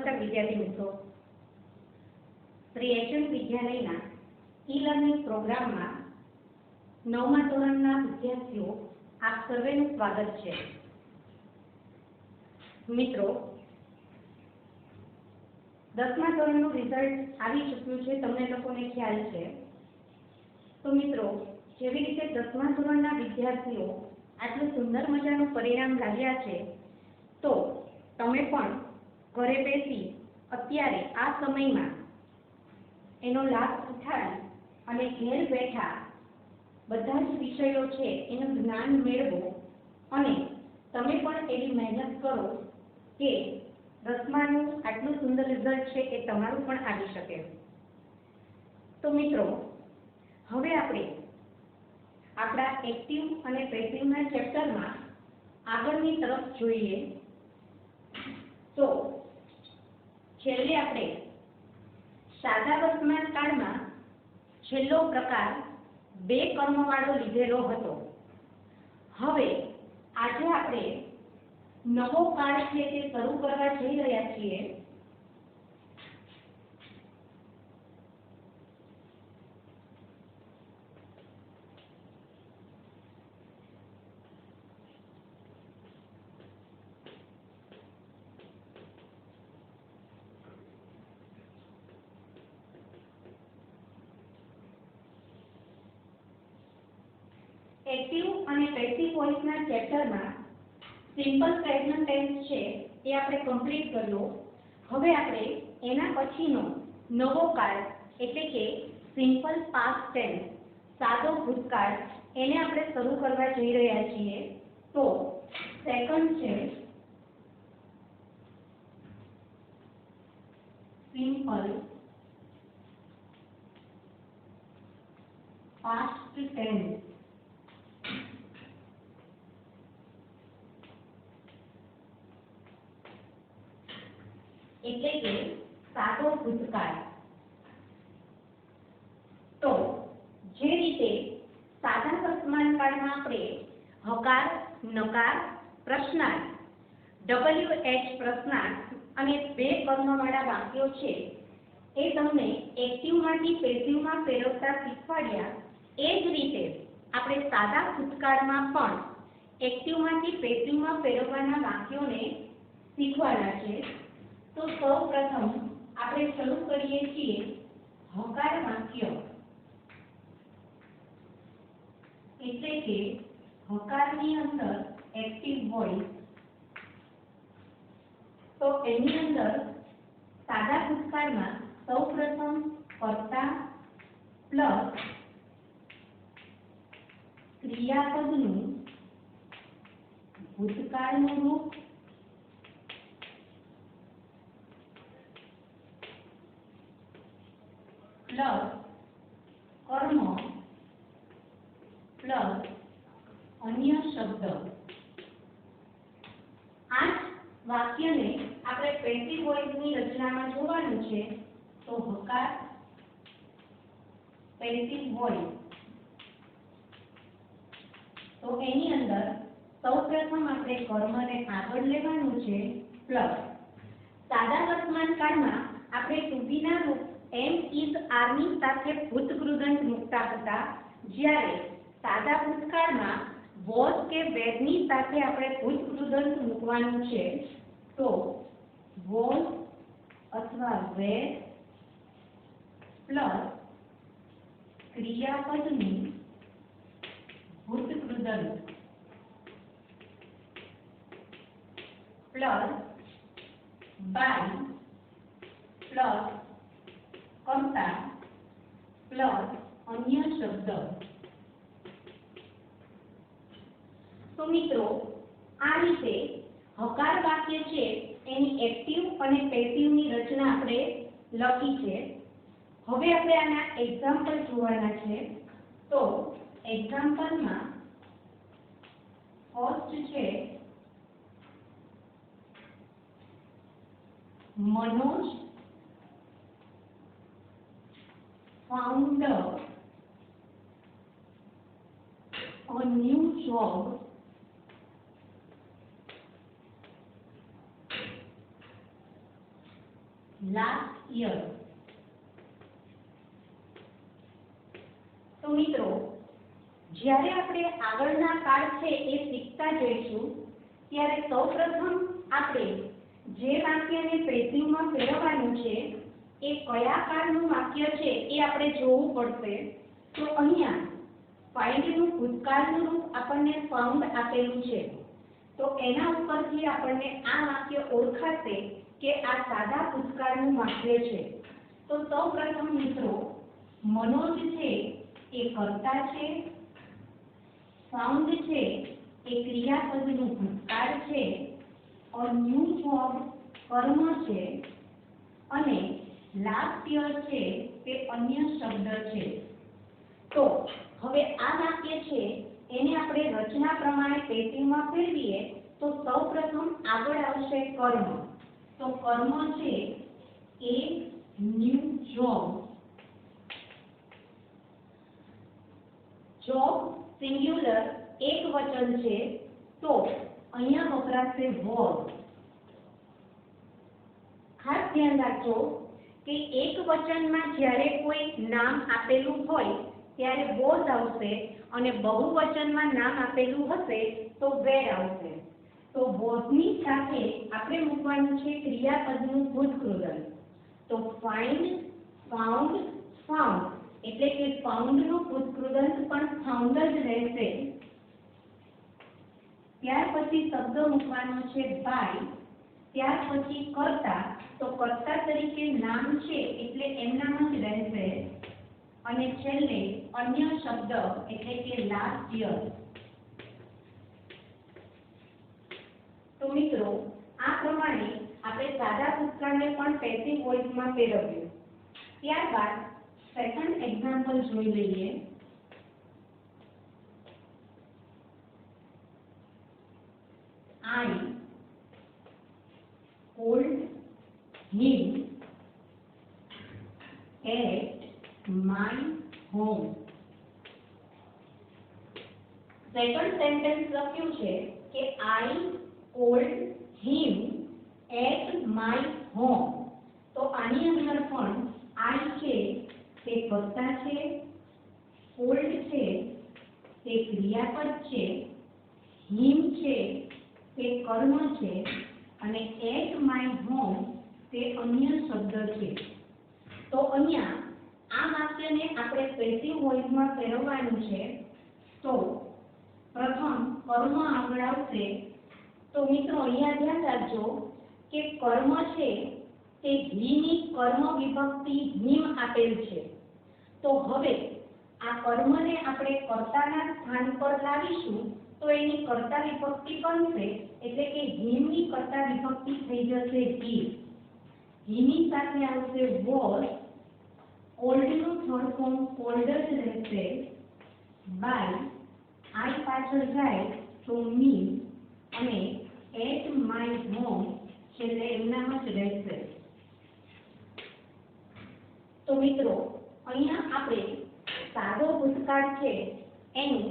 નમસ્કાર વિદ્યાર્થી મિત્રો, શ્રી એચ વિદ્યાલયના ઈ લર્નિંગ પ્રોગ્રામમાં 9મા ધોરણના વિદ્યાર્થીઓ આપ સર્વેનું સ્વાગત છે. મિત્રો, 10મા ધોરણનું રિઝલ્ટ આવી ચૂક્યું છે, તમને લોકોને ખ્યાલ છે. તો મિત્રો, જેવી રીતે 10મા ધોરણના વિદ્યાર્થીઓ આટલું સુંદર મજાનું પરિણામ લાવ્યા છે, તો તમે પણ ઘરે બેસી અત્યારે આ સમયમાં એનો લાભ ઉઠાવી અને ઘેર બેઠા બધા જ વિષયો છે એનું જ્ઞાન મેળવો અને તમે પણ એવી મહેનત કરો કે 10માનું આટલું સુંદર રિઝલ્ટ છે એ તમારું પણ આવી શકે. તો મિત્રો, હવે આપણે આપણા એક્ટિવ અને પેસિવના ચેપ્ટરમાં આગળની તરફ જોઈએ. તો છેલ્લે આપણે સાદા વર્તમાન કાળમાં છેલ્લો પ્રકાર બે કર્મવાળો લીધેલો હતો. હવે આજે આપણે નવો કાળ છે તે શરૂ કરવા જઈ રહ્યા છીએ. એક્ટિવ અને પેસિવ વોઇસના ચેપ્ટરમાં સિમ્પલ પ્રેઝન્ટ ટેન્સ છે એ આપણે કમ્પ્લીટ કર્યો. હવે આપણે એના પછીનો નવો કાળ એટલે કે સિમ્પલ પાસ્ટ ટેન્સ, સાદો ભૂતકાળ, એને આપણે શરૂ કરવા જઈ રહ્યા છીએ. તો સેકન્ડ છે સિમ્પલ પાસ્ટ ટેન્સ. એટલે કે સાદો ભૂતકાળ. તો જે રીતે સાદા વર્તમાન કાળમાં આપણે હકાર, નકાર, પ્રશ્નાર્થ, WH પ્રશ્નાર્થ અને બે કર્મવાળા વાક્યો છે એ તમને એક્ટિવમાંથી પેસિવમાં ફેરવતા શીખવાડ્યા. એ જ રીતે આપણે સાદા ભૂતકાળમાં પણ એક્ટિવમાંથી પેસિવમાં ફેરવવાના વાક્યોને શીખવાના છે. તો સૌપ્રથમ આપણે શરૂ કરીએ છીએ હકાર વાક્ય. એટલે કે હકારની અંદર એક્ટિવ વોઇસ. તો એની અંદર સાદા ભૂતકાળમાં સૌપ્રથમ કર્તા પ્લસ ક્રિયાપદનું ભૂતકાળનું રૂપ પ્લસ કર્મ પ્લસ અન્ય શબ્દ. આ વાક્યને આપણે પેસિવ વોઇસની રચનામાં જોવાનું છે. તો હકાર પેસિવ વોઇસ. તો એની અંદર સૌપ્રથમ આપણે કર્મને આગળ લેવાનું છે પ્લસ સાદા વર્તમાન કાળમાં આપણે ટુ બી ના રૂપ એમ, ઇઝ, આર ની સાથે ભૂતકૃદંત મૂકતા હતા, જ્યારે સાદા ભૂતકાળમાં વોઝ કે વેર ની સાથે આપણે ભૂતકૃદંત મૂકવાનું છે. તો વોઝ અથવા વેર પ્લસ ક્રિયાપદનું ભૂતકૃદંત પ્લસ બાય પ્લસ કર્તા પ્લસ અન્ય શબ્દ. તો મિત્રો, આ રીતે હકાર વાક્ય છે એની એક્ટિવ અને પેસિવની રચના આપણે લખી છે. હવે આપણે આના એક્ઝામ્પલ જોવાના છે. તો એક્ઝામ્પલમાં ફર્સ્ટ છે Manoj found a new job last year. તો મિત્રો જ્યારે આપણે આગળના કાળ છે એ શીખતા જઈશું ત્યારે સૌપ્રથમ આપણે જે વાક્યને પેસિવમાં ફેરવવાનું છે એ કયા કાળનું વાક્ય છે એ આપણે જોવું પડશે. તો અહીંયા ફાઇન્ડનું ભૂતકાળનું રૂપ આપણને ફાઉન્ડ આપેલું છે, તો એના ઉપરથી આપણને આ વાક્ય ઓળખાશે કે આ સાદા ભૂતકાળનું વાક્ય છે. તો સૌપ્રથમ મિત્રો મનોજ છે એ કર્તા છે, ફાઉન્ડ છે એ ક્રિયાપદનું ભૂતકાળ છે, અ ન્યૂ જોબ કર્મ છે અને લાસ્ટ યર છે તે અન્ય શબ્દ છે. તો હવે આ વાક્ય છે એને આપણે રચના પ્રમાણે પેસિવમાં ફેરવીએ તો સૌપ્રથમ આગળ આવશે કર્મ. તો કર્મ છે એ ન્યૂ જોબ. જોબ સિંગ્યુલર એક વચન છે તો અહીંયા વપરાશે વોઝ. ખાસ ધ્યાન રાખજો કે એક વચનમાં જ્યારે કોઈ નામ આપેલું હોય ત્યારે વોઝ આવશે અને બહુવચનમાં નામ આપેલું હશે તો વેર આવશે. તો વોઝની સાથે આપણે મૂકવાનું છે ક્રિયાપદનું ભૂતકૃદંત. તો ફાઇન્ડ, ફાઉન્ડ, ફાઉન્ડ એટલે કે ફાઉન્ડનું ભૂતકૃદંત પણ ફાઉન્ડ જ રહેશે. ત્યાર પછી શબ્દ મૂકવાનો છે બાય, ત્યાર પછી કર્તા, તો કર્તા તરીકે નામ છે એટલે એમનામ જ રહેશે અને છેલ્લે અન્ય શબ્દ એટલે કે લાસ્ટ યર. તો મિત્રો આ પ્રમાણે આપણે સાદા ભૂતકાળને પણ પેસિવ વોઇસમાં ફેરવ્યું. ત્યારબાદ સેકન્ડ એક્ઝામ્પલ જોઈ લઈએ. I called him at my home. Second sentence લખ્યું છે કે I called him at my home. તો આની અંદર પણ I છે તે કર્તા છે, called છે તે ક્રિયાપદ છે, him છે તે કર્મ છે અને at my home તે અન્ય શબ્દ છે. તો અહીંયા આ વાક્યને આપણે પેસિવ વોઇસમાં ફેરવવાનું છે. તો પ્રથમ કર્મ આગળ આવશે. તો મિત્રો અહીંયા ધ્યાન રાખજો કે કર્મ છે તે હી કર્મ વિભક્તિ હિમ આપેલ છે. તો હવે આ કર્મને આપણે કર્તાના સ્થાન પર લાવીશું તો એની કર્તા વિભક્તિ બનશે એટલે કે હિમની કર્તા વિભક્તિ થઈ જશે હી. હીની સાથે આવશે વોઝ, કોલ્ડનું થર્ડ ફોર્મ કોલ્ડ જ રહેશે, બાય આઈ પાછળ જાય તો મી અને એટ માય હોમ છેલ્લે એમનામ જ રહેશે. તો મિત્રો અહીંયા આપણે સાદો ભૂતકાળ છે એનું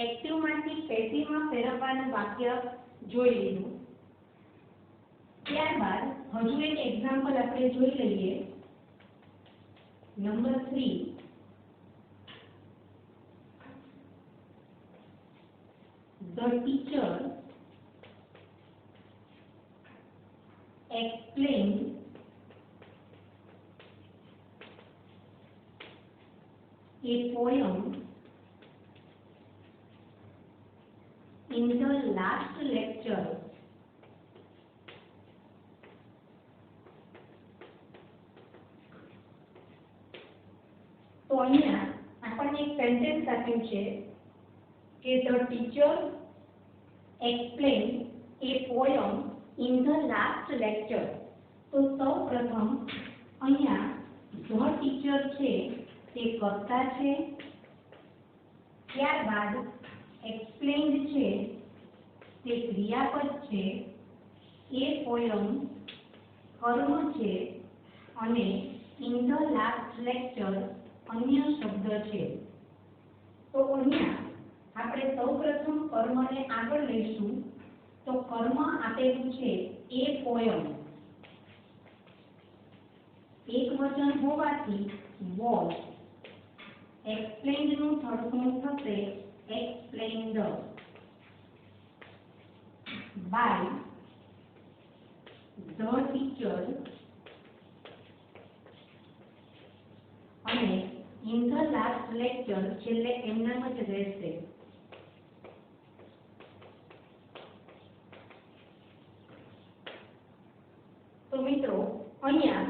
એક્ટિવમાંથી પેસિવમાં ફેરવવાનું વાક્ય જોઈ લીધું. ત્યારબાદ હજુ એક એક્ઝામ્પલ આપણે જોઈ લઈએ. Number 3. The teacher explained a poem in the last lecture. તો અહીંયા આપણને એક સેન્ટેન્સ આપ્યું છે કે the teacher explained a poem in the last lecture. તો સૌપ્રથમ અહીંયા the teacher છે તે કર્તા છે, ત્યારબાદ explained છે તે ક્રિયાપદ છે, એ પોયમ કર્મ છે અને in the last lecture અન્ય શબ્દ છે. તો અહીંયા આપણે સૌપ્રથમ કર્મને આગળ લઈશું. તો કર્મ આપેલું છે એ પોયમ. એકવચન હોવાથી વોઝ, એક્સપ્લેન્ડ નું થર્ડ ફોર્મ થશે એક્સપ્લેન્ડ, બાય ધ ટીચર અને ઇન ધ લાસ્ટ લેક્ચર છેલ્લે એમનામ જ રહેશે. તો મિત્રો અહીંયા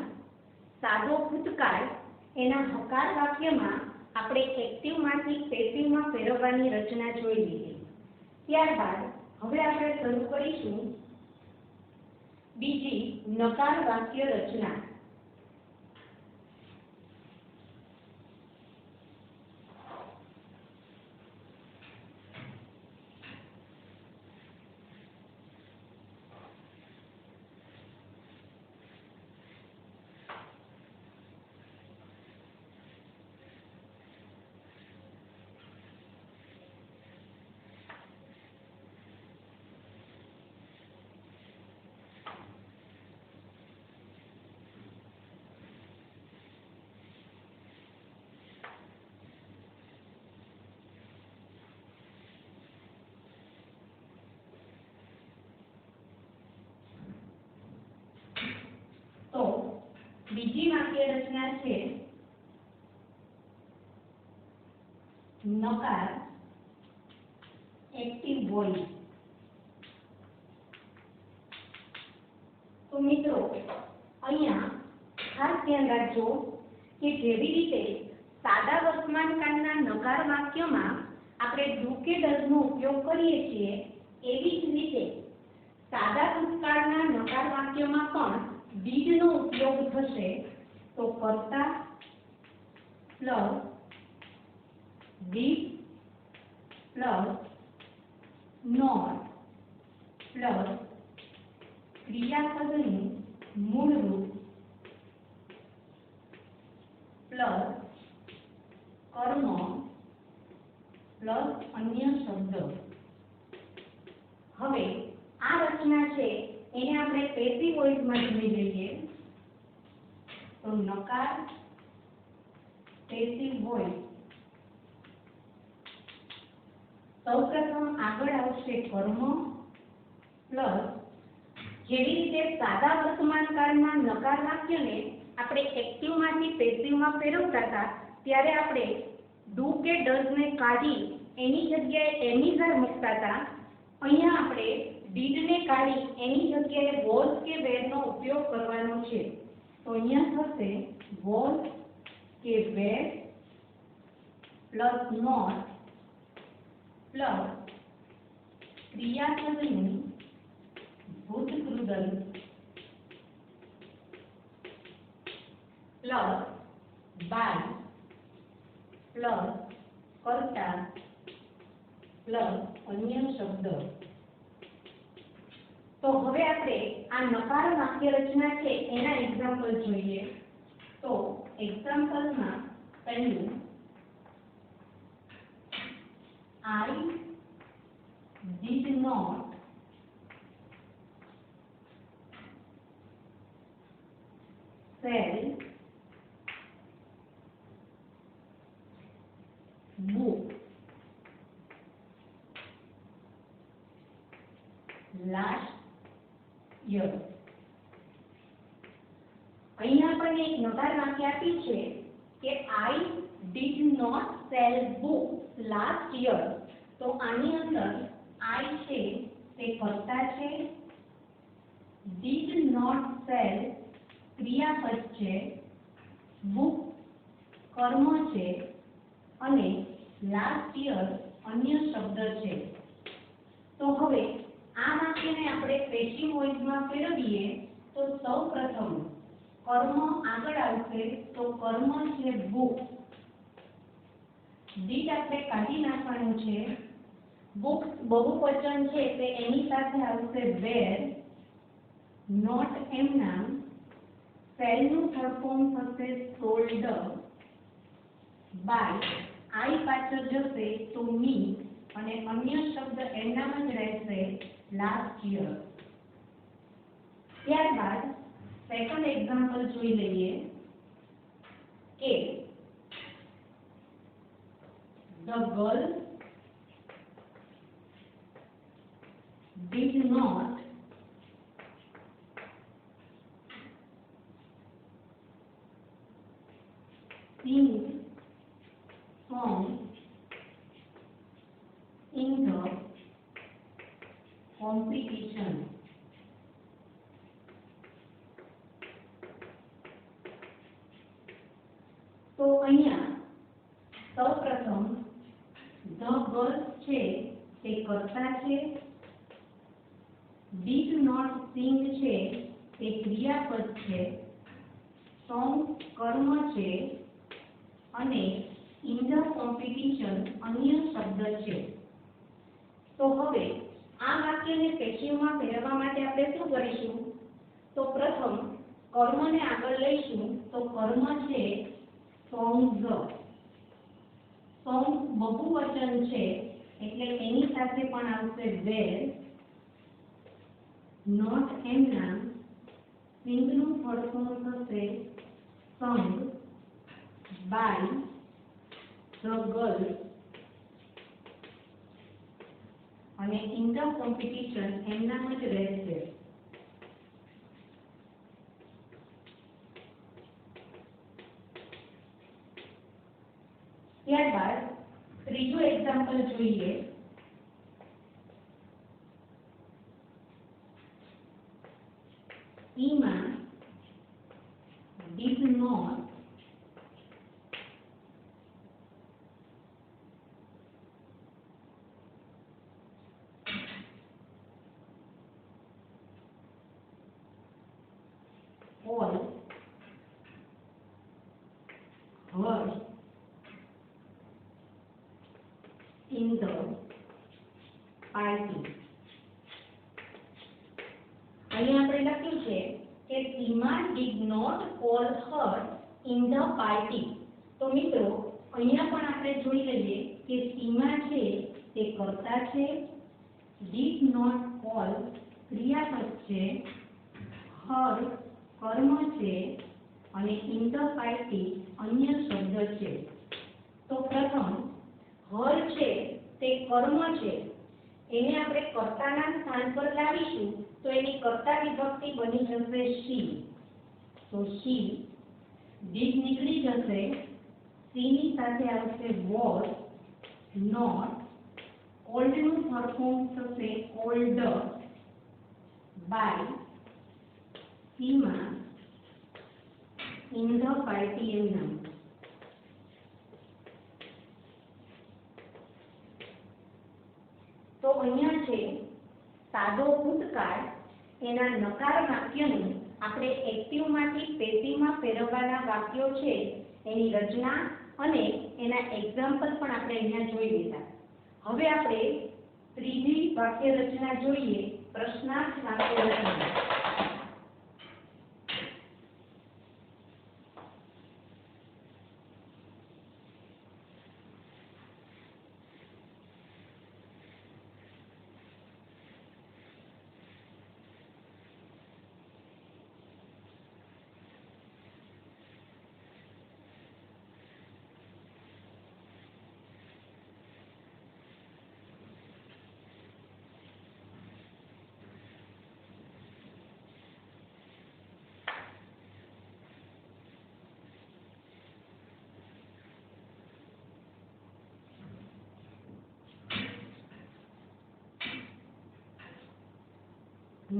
સાદો ભૂતકાળ એના હકાર વાક્યમાં આપણે એક્ટિવ માંથી પેસિવમાં ફેરવવાની રચના જોઈ લીધી. ત્યારબાદ હવે આપણે શરૂ કરીશું બીજી નકાર વાક્ય રચના. તો બીજી વાક્ય રચના છે નકાર એક્ટિવ વોઇસ. તો મિત્રો અહીંયા ખાસ ધ્યાન રાખજો કે જેવી રીતે સાદા વર્તમાનકાળના નકાર વાક્યમાં આપણે ડુ કે ડઝ નો ઉપયોગ કરીએ છીએ, એવી જ રીતે સાદા ભૂતકાળના નકાર વાક્યમાં પણ ડીડ નો ઉપયોગ થશે. તો કર્તા plus did plus not plus ક્રિયાપદનું મૂળ રૂપ પ્લસ કર્મ પ્લસ અન્ય શબ્દ. હવે આ રચના છે એને આપણે પેસિવ વોઇસમાં જોઈ લઈએ. તો નકાર પેસિવ વોઇસ. સૌપ્રથમ આગળ આવશે કર્મ પ્લસ જેવી રીતે સાદા વર્તમાનકાળના નકાર વાક્યને આપણે એક્ટિવ માંથી પેસિવમાં ફેરવતા હતા, ત્યારે આપણે ડુ કે ડઝ ને કાઢી એની જગ્યાએ એમિઝર મૂકતા હતા. અહીંયા આપણે ડીડ ને કાઢી એની જગ્યાએ વોઝ કે વેર નો ઉપયોગ કરવાનો છે. તો અહીંયા થશે વોઝ કે વેર પ્લસ નોટ પ્લસ ક્રિયાપદનું ભૂતકૃદલ પ્લસ બાય પ્લસ કર્તા પ્લસ અન્ય શબ્દ. તો હવે આપણે આ નકાર વાક્ય રચના છે એના એક્ઝામ્પલ જોઈએ. તો એક્ઝામ્પલમાં પહેલું I did not sell book last year. અહીંયા આપણને એક નકાર વાક્ય આપ્યું છે કે I did not sell book last year. તો આની અંદર I છે તે કર્તા છે, did not sell ક્રિયાપદ છે, book કર્મ છે અને last year અન્ય શબ્દ છે. તો હવે આ વાક્યને આપણે પેસિવ વોઇસમાં ફેરવીએ તો સૌપ્રથમ કર્મ આગળ આવશે. તો કર્મ છે book, did આપણે કાઢી નાખવાનું છે, books બહુવચન છે તે એની સાથે આવશે where, not એમ નામ, sell નું થર્ડ ફોર્મ થશે sold, by I પાછળ જશે તો me અને અન્ય શબ્દ એમનામ જ રહેશે last year. ત્યારબાદ સેકન્ડ એક્ઝામ્પલ જોઈ લઈએ. કે the girl did not sing song in the competition. તો અહીંયા સૌપ્રથમ the girl છે તે કર્તા છે, did not sing છે તે ક્રિયાપદ છે, song કર્મ છે અને in the competition અન્ય શબ્દ છે. તો હવે આ વાક્યને પેશિવમાં ફેરવવા માટે આપણે શું કરીશું? તો પ્રથમ કર્મને આગળ લઈશું. તો કર્મ છે songs. songs બહુવચન છે એટલે એની સાથે પણ આવશે were. not એમના sing નું ફળફૂલ થશે sung by the girl અને in the competition એમના જ રહેશે. ત્યારબાદ ત્રીજું એક્ઝામ્પલ જોઈએ. એમાં did not all her in the party. અહીંયા આપણે લખ્યું છે કે સીમા did not call her in the party. તો મિત્રો અહીંયા પણ આપણે જોઈ લઈએ કે સીમા છે તે કર્તા છે, did not call ક્રિયાપદ છે, her કર્મ છે અને in the party અન્ય શબ્દ છે. તો પ્રથમ her છે તે કર્મ છે, એને આપણે કર્તાના સ્થાન પર લાવીશું તો એની કર્તા વિભક્તિ બની જશે she. તો she did નીકળી જશે, she ની સાથે આવશે was, not called નું ફળફૂલ થશે older, by Seema in the party એમના. તો અહીંયા છે સાદો ભૂતકાળ, એના નકાર વાક્યનું આપણે એક્ટિવમાંથી પેસિવમાં ફેરવવાના વાક્યો છે એની રચના અને એના એક્ઝામ્પલ પણ આપણે અહીંયા જોઈ લીધા. હવે આપણે ત્રીજી વાક્ય રચના જોઈએ, પ્રશ્નાર્થ વાક્ય રચના.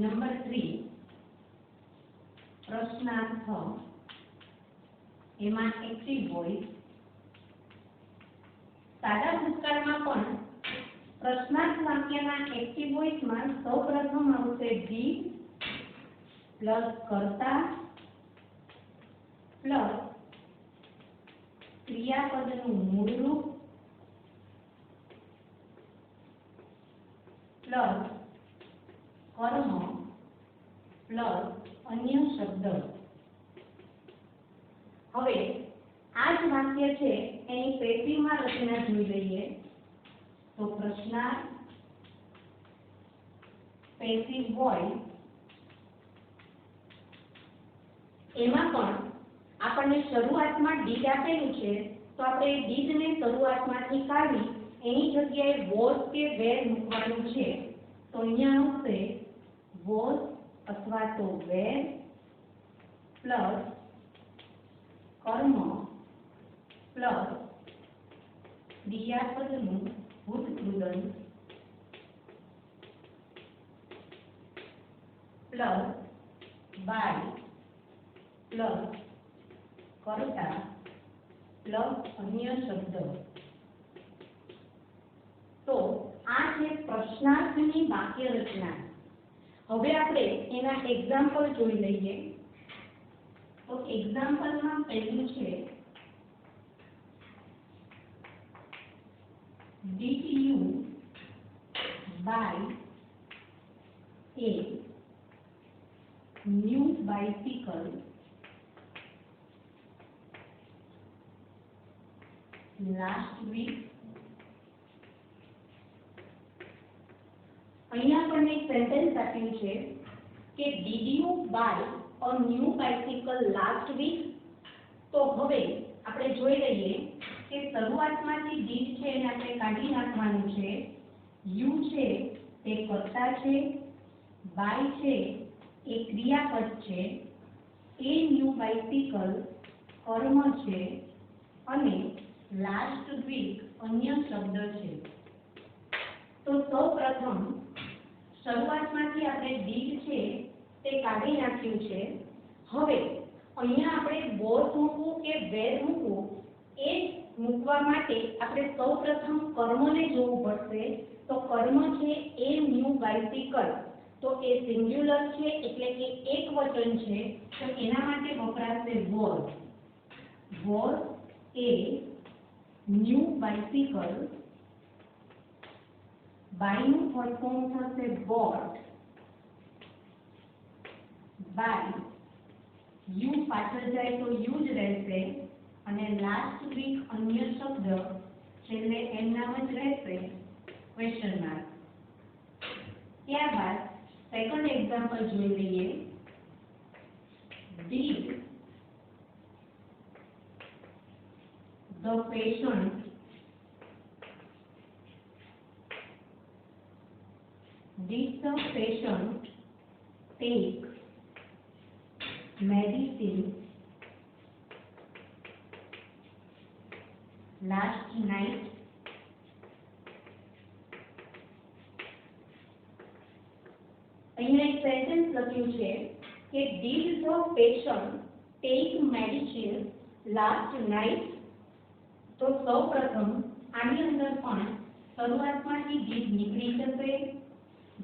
નંબર 3 પ્રશ્નાર્થ. એમાં એક્ટિવ વોઇસ. સાદા ભૂતકાળમાં પણ પ્રશ્નાર્થ વાક્યના એક્ટિવ વોઇસમાં સૌપ્રથમ આવશે did પ્લસ કર્તા પ્લસ ક્રિયાપદનું મૂળ રૂપ પ્લસ કર્મ પ્લસ અન્ય શબ્દ. હવે આ જ વાક્ય છે એની પેસિવમાં રચના જોઈ લઈએ. તો પ્રશ્નાર્થ પેસિવ વોઇસ, એમાં પણ આપણને શરૂઆતમાં ડીડ આપેલું છે તો આપણે ડીડને શરૂઆતમાંથી કાઢી એની જગ્યાએ વોઝ કે વેર મૂકવાનું છે. તો અહીંયા આવશે વોઝ અથવા તો વેર પ્લસ કર્મ પ્લસ ક્રિયાપદનું ભૂતકૃદંત પ્લસ બાય પ્લસ કર્તા પ્લસ અન્ય શબ્દ. તો આ છે પ્રશ્નાર્થની વાક્ય રચના. હવે આપણે એના એક્ઝામ્પલ જોઈ લઈએ. તો એક્ઝામ્પલમાં પહેલું છે Did you buy a new bicycle last week? અહીંયા આપણને એક સેન્ટેન્સ આપ્યું છે કે Did you buy a new bicycle last week? તો હવે આપણે જોઈ લઈએ કે શરૂઆતમાંથી did છે એને આપણે કાઢી નાખવાનું છે. you છે તે કર્તા છે, by છે એ ક્રિયાપદ છે, a new bicycle કર્મ છે અને last week અન્ય શબ્દ છે. તો સૌપ્રથમ શરૂઆતમાંથી આપણે did છે તે કાઢી નાખ્યું છે. હવે અહીંયા આપણે was મૂકવું કે were મૂકવું એ મૂકવા માટે આપણે સૌપ્રથમ કર્મને જોવું પડશે. તો કર્મ છે એ ન્યુ બાઇસિકલ, તો એ સિંગ્યુલર છે એટલે કે એક વચન છે, તો એના માટે વપરાશે was. was a new bicycle. by નું ફર્સ્ટ ફોર્મ થશે bought. by you પાછળ જાય તો you જ રહેશે અને લાસ્ટ વીક અન્ય શબ્દ છેલ્લે એમ નામ જ રહેશે ક્વેશ્ચન માર્ક. ત્યારબાદ સેકન્ડ એક્ઝામ્પલ જોઈ લઈએ. Did the patient take medicine last night? અહીંયા એક સેન્ટેન્સ લખ્યું છે કે did the patient take medicine last night? તો સૌપ્રથમ આની અંદર પણ શરૂઆતમાંથી did નીકળી જશે.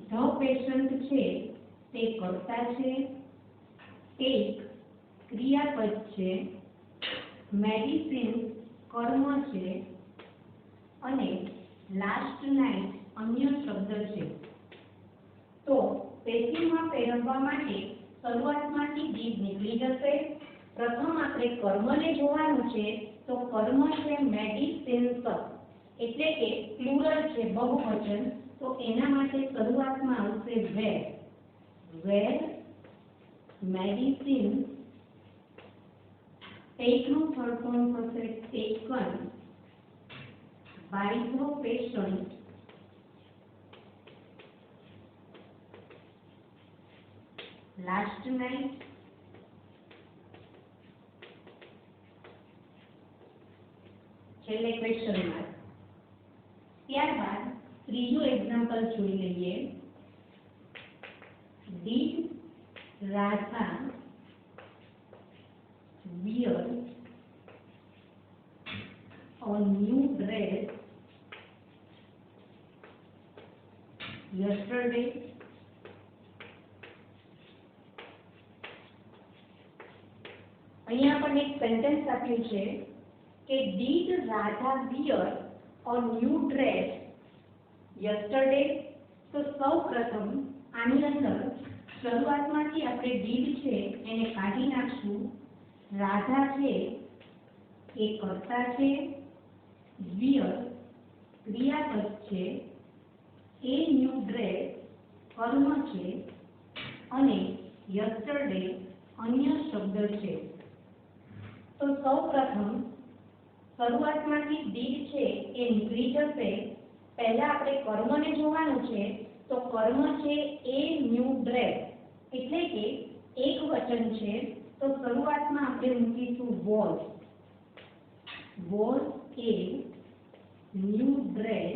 the patient છે તે કર્તા છે, take ક્રિયાપદ છે, medicine કર્મ છે અને last night અન્ય શબ્દ છે. તો પેસિવમાં ફેરવવા માટે શરૂઆતમાંથી did નીકળી જશે. પ્રથમ આપણે કર્મને જોવાનું છે. તો કર્મ છે medicines એટલે કે પ્લુરલ છે બહુવચન, તો એના માટે શરૂઆતમાં આવશે where. where medicine take નું થર્ડ ફોર્મ થશે taken by the patient last night. છેલ્લે ક્વેશ્ચન માર્ક. ત્યારબાદ ત્રીજું એક્ઝામ્પલ જોઈ લઈએ. Did Radha wear a new dress yesterday? અહીંયા આપણને એક સેન્ટેન્સ આપ્યું છે કે Did Radha wear a new dress yesterday? તો સૌપ્રથમ આની અંદર શરૂઆતમાંથી આપણે did છે એને કાઢી નાખશું. રાધા છે એ કર્તા છે, wear ક્રિયાપદ છે, a new dress કર્મ છે અને yesterday અન્ય શબ્દ છે. તો સૌપ્રથમ શરૂઆતમાંથી દીડ છે એ નીકળી જશે. પહેલા આપણે કર્મને જોવાનું છે. તો કર્મ છે એ ન્યુ ડ્રેસ, એટલે કે એક વચન છે. તો શરૂઆતમાં આપણે મૂકીશું was. Was a new dress.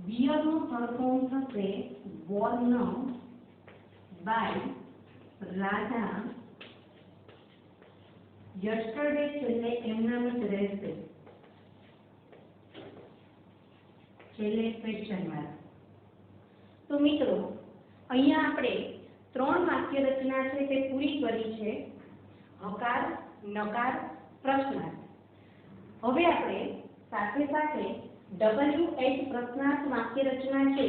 Wear નું ફોર્મ થશે worn by રાધા. યસ્ટરડે છેલ્લે એમનામ જ રહેશે, છેલ્લે ક્વેશ્ચન માર્ક. તો મિત્રો અહીંયા આપણે 3 વાક્ય રચના છે તે પૂરી કરી છે. હકાર, નકાર, પ્રશ્નાર્થ. હવે આપણે સાથે સાથે WH પ્રશ્નાર્થ વાક્ય રચના છે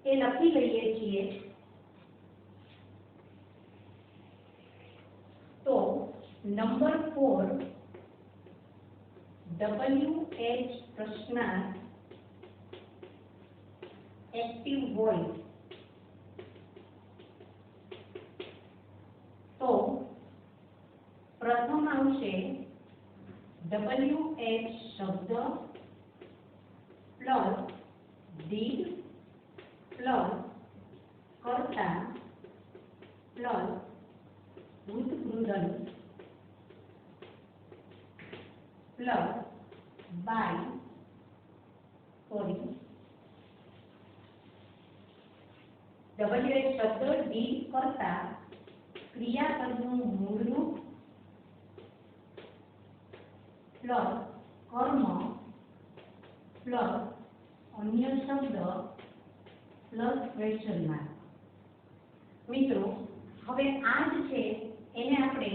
એ લખી લઈએ છીએ. તો નંબર 4 WH પ્રશ્નાર્થ એક્ટિવ વોઇસ. તો પ્રથમ આવશે WH શબ્દ પ્લસ did પ્લસ કર્તા પ્લસ ભૂતગૃદન પ્લસ બાય WH શબ્દ did કર્તા ક્રિયાપદનું મૂળ રૂપ પ્લસ કર્મ પ્લસ અન્ય શબ્દ પ્લસ ક્વેશ્ચન માર્ક. મિત્રો હવે આ જ છે એને આપણે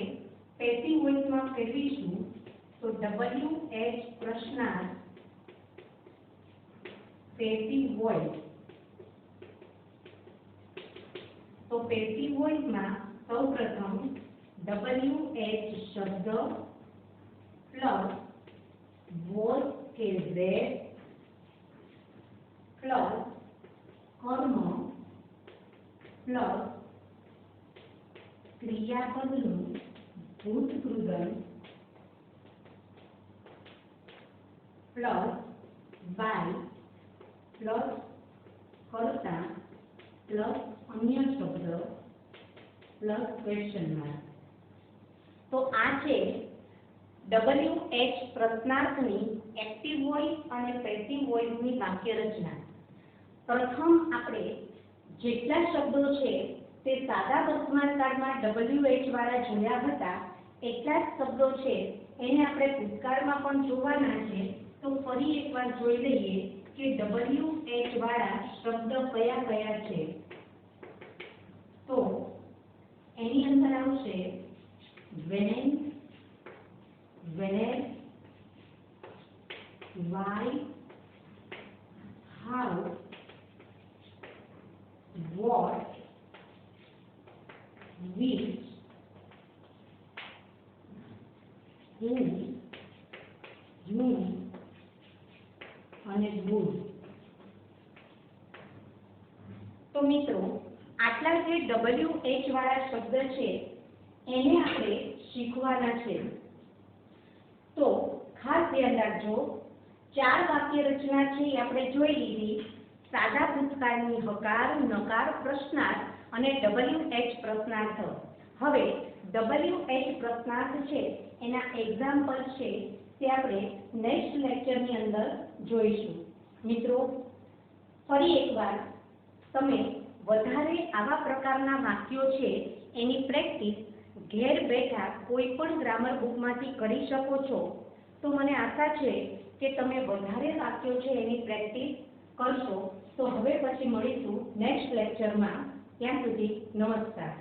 પેસિવ વોઇસમાં ફેરવીશું. તો WH પ્રશ્નાર્થ પેસિવ વોઇસ. તો પેસિવ વોઇસમાં સૌપ્રથમ WH શબ્દ પ્લસ વોઝ કે રેડ પ્લસ કર્મ પ્લસ ક્રિયાપદનું ભૂતગૃદન પ્લસ બાય પ્લસ કર્તા પ્લસ અન્ય શબ્દ પ્લસ ક્વેશ્ચન માર્ક. તો આ છે WH પ્રશ્નાર્થની એક્ટિવ વોઇસ અને પેસિવ વોઇસની વાક્ય રચના. પ્રથમ આપણે જેટલા શબ્દો છે તે સાદા વર્તમાનકાળમાં WH વાળા જોયા હતા એટલા જ શબ્દો છે એને આપણે ભૂતકાળમાં પણ જોવાના છે. તો ફરી એકવાર જોઈ લઈએ કે WH વાળા શબ્દ કયા કયા છે. તો એની અંદર આવશે when, where, why, how, what, which, whom, અને whose. તો મિત્રો આટલા જે WH વાળા શબ્દ છે એને આપણે શીખવાના છે. તો ખાસ ધ્યાન રાખજો, 4 વાક્ય રચના છે એ આપણે જોઈ લીધી. સાદા ભૂતકાળની હકાર, નકાર, પ્રશ્નાર્થ અને WH પ્રશ્નાર્થ. હવે WH પ્રશ્નાર્થ છે એના એક્ઝામ્પલ છે તે આપણે નેક્સ્ટ લેક્ચરની અંદર જોઈશું. મિત્રો ફરી એકવાર તમે વધારે આવા પ્રકારના વાક્યો છે એની પ્રેક્ટિસ ઘેર બેઠા કોઈ પણ ગ્રામર બુકમાંથી કરી શકો છો. તો મને આશા છે કે તમે વધારે વાક્યો છે એની પ્રેક્ટિસ કરશો. તો હવે પછી મળીશું નેક્સ્ટ લેક્ચરમાં. ત્યાં સુધી નમસ્કાર.